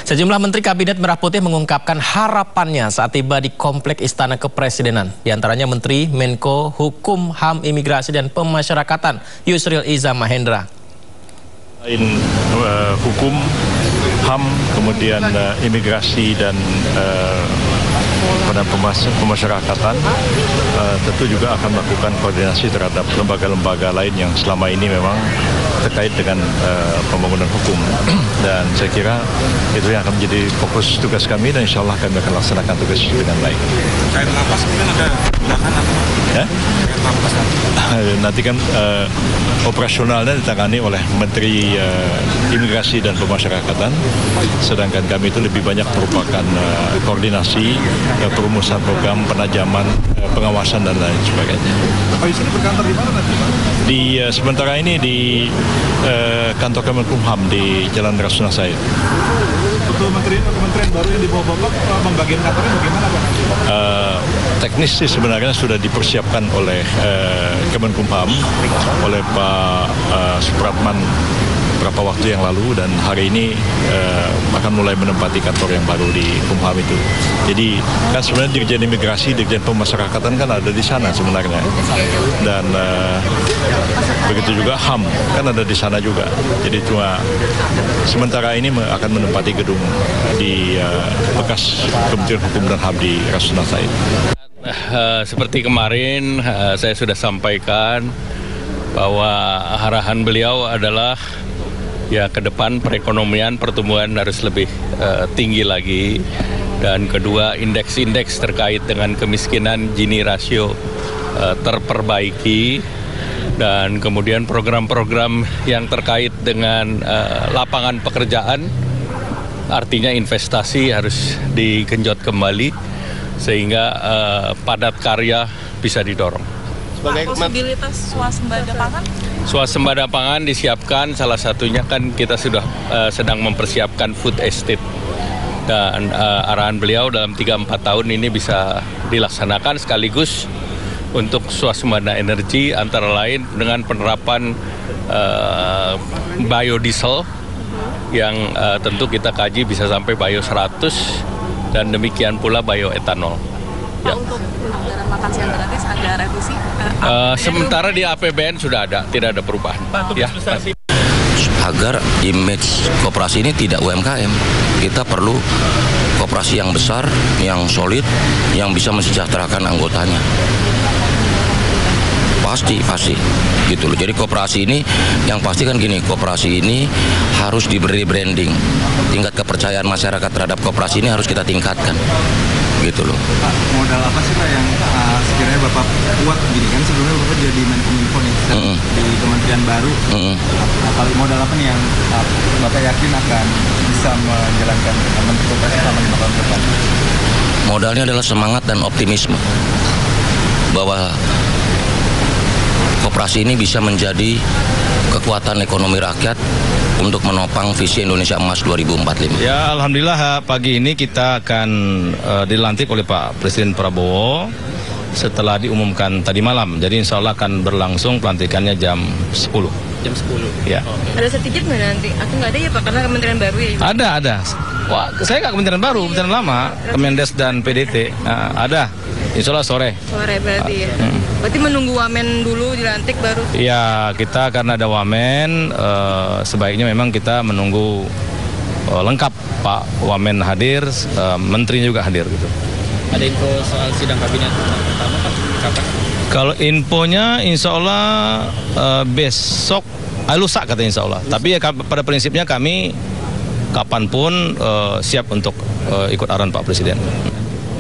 Sejumlah Menteri Kabinet Merah Putih mengungkapkan harapannya saat tiba di Komplek Istana Kepresidenan. Di antaranya Menteri Menko Hukum, HAM, Imigrasi, dan Pemasyarakatan Yusril Iza Mahendra. Hukum, HAM, kemudian imigrasi dan pemasyarakatan tentu juga akan melakukan koordinasi terhadap lembaga-lembaga lain yang selama ini memang terkait dengan pembangunan hukum. Dan saya kira itu yang akan menjadi fokus tugas kami, dan insya Allah kami akan laksanakan tugas dengan baik. Terkait lapas mungkin ada tindakan atau? Ya? Nanti kan operasionalnya ditangani oleh Menteri Imigrasi dan Pemasyarakatan, sedangkan kami itu lebih banyak merupakan koordinasi, perumusan program, penajaman, pengawasan, dan lain sebagainya. Pak Yusril berkantor di mana nanti, Pak? Sementara ini di kantor Kemenkumham di Jalan Rasuna Said. Untuk kementerian baru yang dibawa Bapak, pembagian kantornya bagaimana, Pak? Teknis sih sebenarnya sudah dipersiapkan oleh Kemenkumham, oleh Pak Supratman beberapa waktu yang lalu, dan hari ini akan mulai menempati kantor yang baru di Kumham itu. Jadi kan sebenarnya Dirjen Imigrasi, Dirjen Pemasyarakatan kan ada di sana sebenarnya, dan begitu juga HAM kan ada di sana juga. Jadi cuma sementara ini akan menempati gedung di bekas Kementerian Hukum dan HAM di Rasuna Said. Seperti kemarin saya sudah sampaikan bahwa arahan beliau adalah ya ke depan perekonomian pertumbuhan harus lebih tinggi lagi, dan kedua indeks-indeks terkait dengan kemiskinan Gini rasio terperbaiki, dan kemudian program-program yang terkait dengan lapangan pekerjaan, artinya investasi harus digenjot kembali sehingga padat karya bisa didorong. Posibilitas swasembada pangan? Swasembada pangan disiapkan, salah satunya kan kita sudah sedang mempersiapkan food estate, dan arahan beliau dalam 3-4 tahun ini bisa dilaksanakan sekaligus untuk swasembada energi, antara lain dengan penerapan biodiesel yang tentu kita kaji bisa sampai bio 100, dan demikian pula bioetanol. Pak, untuk anggaran makan siang gratis ada revisi? Sementara di APBN sudah ada, tidak ada perubahan. Ya. Agar image koperasi ini tidak UMKM, kita perlu koperasi yang besar, yang solid, yang bisa mensejahterakan anggotanya. Pasti gitu loh. Jadi koperasi ini yang pasti kan gini, koperasi ini harus diberi branding. Tingkat kepercayaan masyarakat terhadap koperasi ini harus kita tingkatkan. Gitu loh. Pak, modal apa sih Pak yang sekiranya Bapak kuat begini, kan sebelumnya Bapak jadi Menkominfo nih, di kementerian baru. Paling modal apa nih yang Bapak yakin akan bisa menjalankan Menteri Koperasi selama 5 tahun ke depan? Modalnya adalah semangat dan optimisme bahwa koperasi ini bisa menjadi kekuatan ekonomi rakyat untuk menopang visi Indonesia Emas 2045. Ya, alhamdulillah pagi ini kita akan dilantik oleh Pak Presiden Prabowo setelah diumumkan tadi malam. Jadi insya Allah akan berlangsung pelantikannya jam 10. Jam 10? Ya. Ada sertifikat nggak nanti? Aku nggak ada ya Pak, karena kementerian baru ya? Ada. Wah, saya nggak kementerian baru, kementerian lama, Kemendes dan PDT. Ada. Insya Allah sore. Sore berarti ya. Berarti menunggu wamen dulu dilantik baru? Iya, kita karena ada wamen, sebaiknya memang kita menunggu lengkap Pak Wamen hadir, menteri juga hadir gitu. Ada info soal sidang kabinet pertama Pak? Kapan? Kalau infonya insya Allah besok, lusa katanya insya Allah. Tapi ya pada prinsipnya kami kapanpun siap untuk ikut arahan Pak Presiden.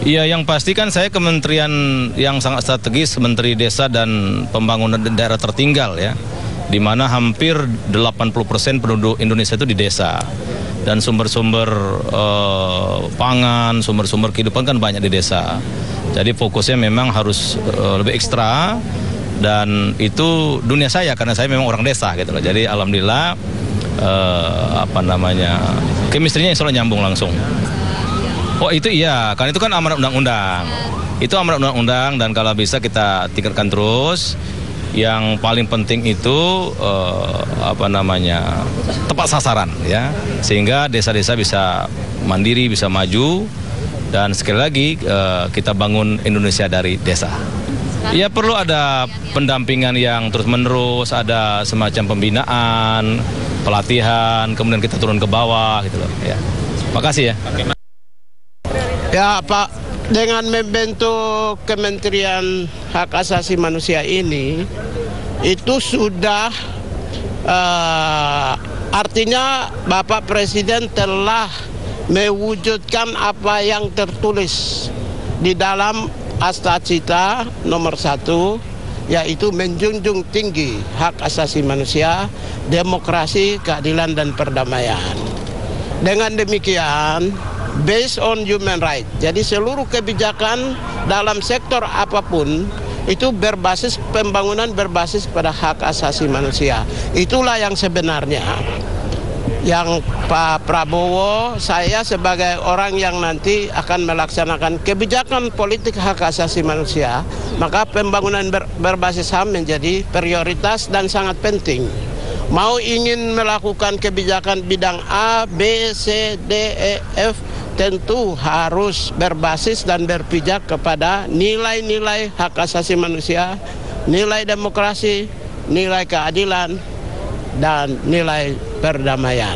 Iya, yang pasti kan saya kementerian yang sangat strategis, Menteri Desa dan Pembangunan Daerah Tertinggal ya, di mana hampir 80% penduduk Indonesia itu di desa, dan sumber-sumber pangan, sumber-sumber kehidupan kan banyak di desa. Jadi fokusnya memang harus lebih ekstra, dan itu dunia saya karena saya memang orang desa gitu loh. Jadi alhamdulillah chemistry-nya insya Allah nyambung langsung. Oh itu iya, kan itu kan amanat undang-undang. Itu amanat undang-undang, dan kalau bisa kita tingkatkan terus. Yang paling penting itu tepat sasaran ya, sehingga desa-desa bisa mandiri, bisa maju, dan sekali lagi kita bangun Indonesia dari desa. Ya perlu ada pendampingan yang terus-menerus, ada semacam pembinaan, pelatihan, kemudian kita turun ke bawah gitu loh. Ya. Makasih ya. Ya Pak, dengan membentuk Kementerian Hak Asasi Manusia ini, itu sudah artinya Bapak Presiden telah mewujudkan apa yang tertulis di dalam Astacita nomor 1, yaitu menjunjung tinggi hak asasi manusia, demokrasi, keadilan, dan perdamaian. Dengan demikian, based on human right, jadi seluruh kebijakan dalam sektor apapun itu berbasis pembangunan berbasis pada hak asasi manusia. Itulah yang sebenarnya yang Pak Prabowo, saya sebagai orang yang nanti akan melaksanakan kebijakan politik hak asasi manusia, maka pembangunan berbasis HAM menjadi prioritas dan sangat penting. Mau ingin melakukan kebijakan bidang A, B, C, D, E, F, tentu harus berbasis dan berpijak kepada nilai-nilai hak asasi manusia, nilai demokrasi, nilai keadilan, dan nilai perdamaian.